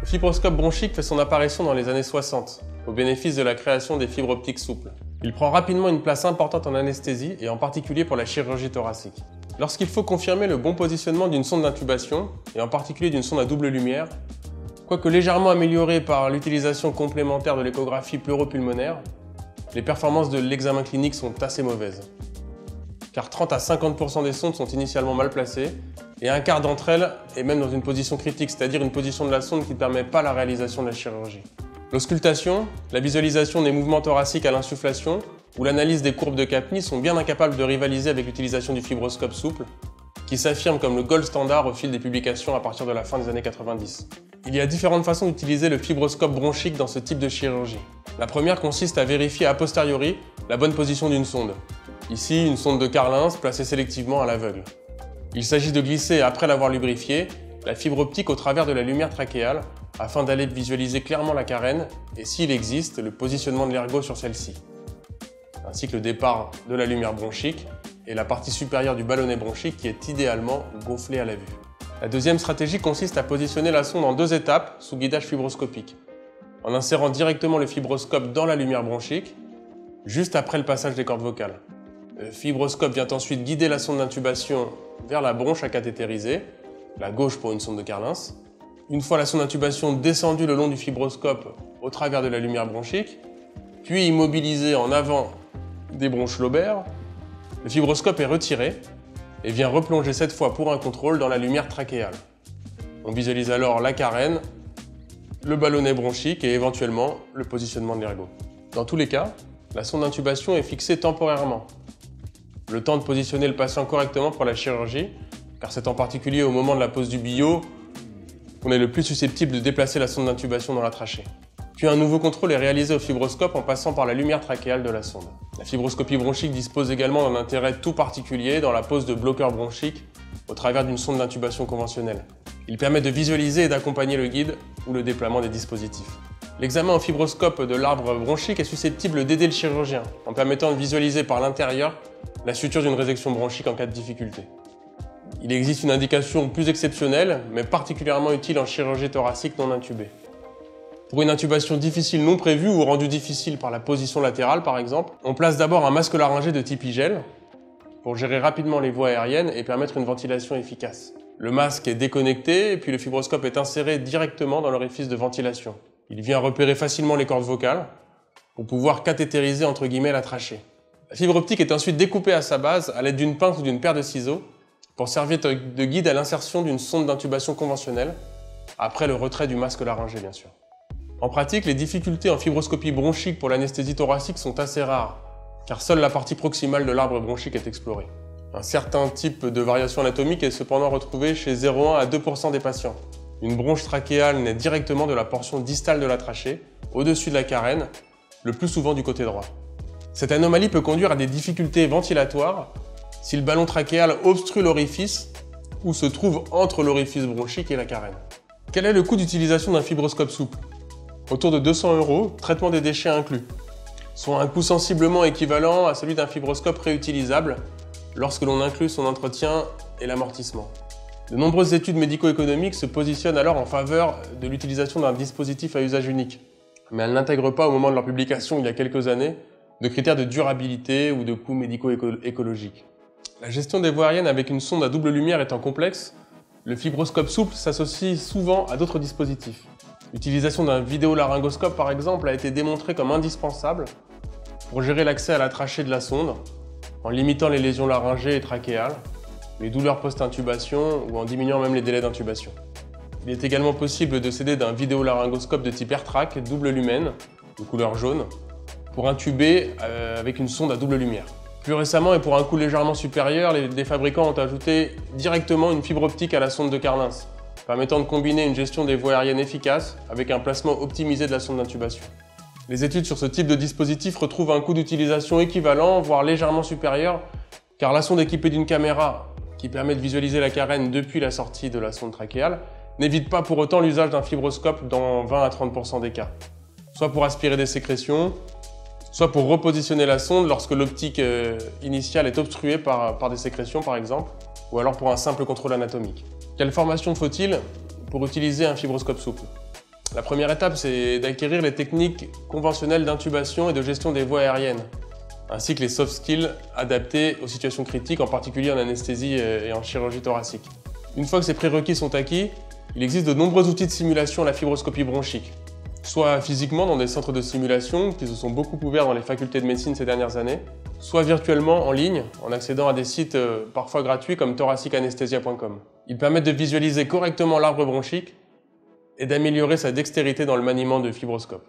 fibroscope bronchique fait son apparition dans les années 60, au bénéfice de la création des fibres optiques souples. Il prend rapidement une place importante en anesthésie et en particulier pour la chirurgie thoracique. Lorsqu'il faut confirmer le bon positionnement d'une sonde d'intubation, et en particulier d'une sonde à double lumière, quoique légèrement améliorée par l'utilisation complémentaire de l'échographie pleuropulmonaire, les performances de l'examen clinique sont assez mauvaises. Car 30 à 50% des sondes sont initialement mal placées, et un quart d'entre elles est même dans une position critique, c'est-à-dire une position de la sonde qui ne permet pas la réalisation de la chirurgie. L'auscultation, la visualisation des mouvements thoraciques à l'insufflation ou l'analyse des courbes de Capni sont bien incapables de rivaliser avec l'utilisation du fibroscope souple, qui s'affirme comme le gold standard au fil des publications à partir de la fin des années 90. Il y a différentes façons d'utiliser le fibroscope bronchique dans ce type de chirurgie. La première consiste à vérifier a posteriori la bonne position d'une sonde. Ici, une sonde de Carlins placée sélectivement à l'aveugle. Il s'agit de glisser, après l'avoir lubrifiée, la fibre optique au travers de la lumière trachéale afin d'aller visualiser clairement la carène et, s'il existe, le positionnement de l'ergot sur celle-ci, ainsi que le départ de la lumière bronchique et la partie supérieure du ballonnet bronchique qui est idéalement gonflée à la vue. La deuxième stratégie consiste à positionner la sonde en 2 étapes sous guidage fibroscopique, en insérant directement le fibroscope dans la lumière bronchique, juste après le passage des cordes vocales. Le fibroscope vient ensuite guider la sonde d'intubation vers la bronche à cathétériser, la gauche pour une sonde de Carlins. Une fois la sonde d'intubation descendue le long du fibroscope au travers de la lumière bronchique, puis immobilisée en avant des bronches lobaires, le fibroscope est retiré et vient replonger cette fois pour un contrôle dans la lumière trachéale. On visualise alors la carène, le ballonnet bronchique et éventuellement le positionnement de l'ergot. Dans tous les cas, la sonde d'intubation est fixée temporairement. Le temps de positionner le patient correctement pour la chirurgie, car c'est en particulier au moment de la pose du billot qu'on est le plus susceptible de déplacer la sonde d'intubation dans la trachée. Puis un nouveau contrôle est réalisé au fibroscope en passant par la lumière trachéale de la sonde. La fibroscopie bronchique dispose également d'un intérêt tout particulier dans la pose de bloqueurs bronchiques au travers d'une sonde d'intubation conventionnelle. Il permet de visualiser et d'accompagner le guide ou le déploiement des dispositifs. L'examen au fibroscope de l'arbre bronchique est susceptible d'aider le chirurgien en permettant de visualiser par l'intérieur la suture d'une résection bronchique en cas de difficulté. Il existe une indication plus exceptionnelle, mais particulièrement utile en chirurgie thoracique non intubée. Pour une intubation difficile non prévue ou rendue difficile par la position latérale par exemple, on place d'abord un masque laryngé de type IGEL pour gérer rapidement les voies aériennes et permettre une ventilation efficace. Le masque est déconnecté et puis le fibroscope est inséré directement dans l'orifice de ventilation. Il vient repérer facilement les cordes vocales pour pouvoir cathétériser entre guillemets la trachée. La fibre optique est ensuite découpée à sa base à l'aide d'une pince ou d'une paire de ciseaux pour servir de guide à l'insertion d'une sonde d'intubation conventionnelle, après le retrait du masque laryngé bien sûr. En pratique, les difficultés en fibroscopie bronchique pour l'anesthésie thoracique sont assez rares, car seule la partie proximale de l'arbre bronchique est explorée. Un certain type de variation anatomique est cependant retrouvé chez 0,1 à 2% des patients. Une bronche trachéale naît directement de la portion distale de la trachée, au-dessus de la carène, le plus souvent du côté droit. Cette anomalie peut conduire à des difficultés ventilatoires si le ballon trachéal obstrue l'orifice ou se trouve entre l'orifice bronchique et la carène. Quel est le coût d'utilisation d'un fibroscope souple? Autour de 200 €, traitement des déchets inclus, soit un coût sensiblement équivalent à celui d'un fibroscope réutilisable lorsque l'on inclut son entretien et l'amortissement. De nombreuses études médico-économiques se positionnent alors en faveur de l'utilisation d'un dispositif à usage unique, mais elles n'intègrent pas au moment de leur publication il y a quelques années de critères de durabilité ou de coûts médico-écologiques. La gestion des voies aériennes avec une sonde à double lumière étant complexe, le fibroscope souple s'associe souvent à d'autres dispositifs. L'utilisation d'un vidéolaryngoscope par exemple a été démontrée comme indispensable pour gérer l'accès à la trachée de la sonde, en limitant les lésions laryngées et trachéales, les douleurs post-intubation ou en diminuant même les délais d'intubation. Il est également possible de s'aider d'un vidéolaryngoscope de type AirTrack double lumen, de couleur jaune, pour intuber avec une sonde à double lumière. Plus récemment et pour un coût légèrement supérieur, des fabricants ont ajouté directement une fibre optique à la sonde de Carlins, permettant de combiner une gestion des voies aériennes efficace avec un placement optimisé de la sonde d'intubation. Les études sur ce type de dispositif retrouvent un coût d'utilisation équivalent, voire légèrement supérieur, car la sonde équipée d'une caméra qui permet de visualiser la carène depuis la sortie de la sonde trachéale n'évite pas pour autant l'usage d'un fibroscope dans 20 à 30% des cas, soit pour aspirer des sécrétions, soit pour repositionner la sonde lorsque l'optique initiale est obstruée par des sécrétions par exemple, ou alors pour un simple contrôle anatomique. Quelle formation faut-il pour utiliser un fibroscope souple? La première étape, c'est d'acquérir les techniques conventionnelles d'intubation et de gestion des voies aériennes, ainsi que les soft skills adaptés aux situations critiques, en particulier en anesthésie et en chirurgie thoracique. Une fois que ces prérequis sont acquis, il existe de nombreux outils de simulation à la fibroscopie bronchique, soit physiquement dans des centres de simulation qui se sont beaucoup ouverts dans les facultés de médecine ces dernières années, soit virtuellement en ligne en accédant à des sites parfois gratuits comme thoracicanesthesia.com. Ils permettent de visualiser correctement l'arbre bronchique et d'améliorer sa dextérité dans le maniement de fibroscope.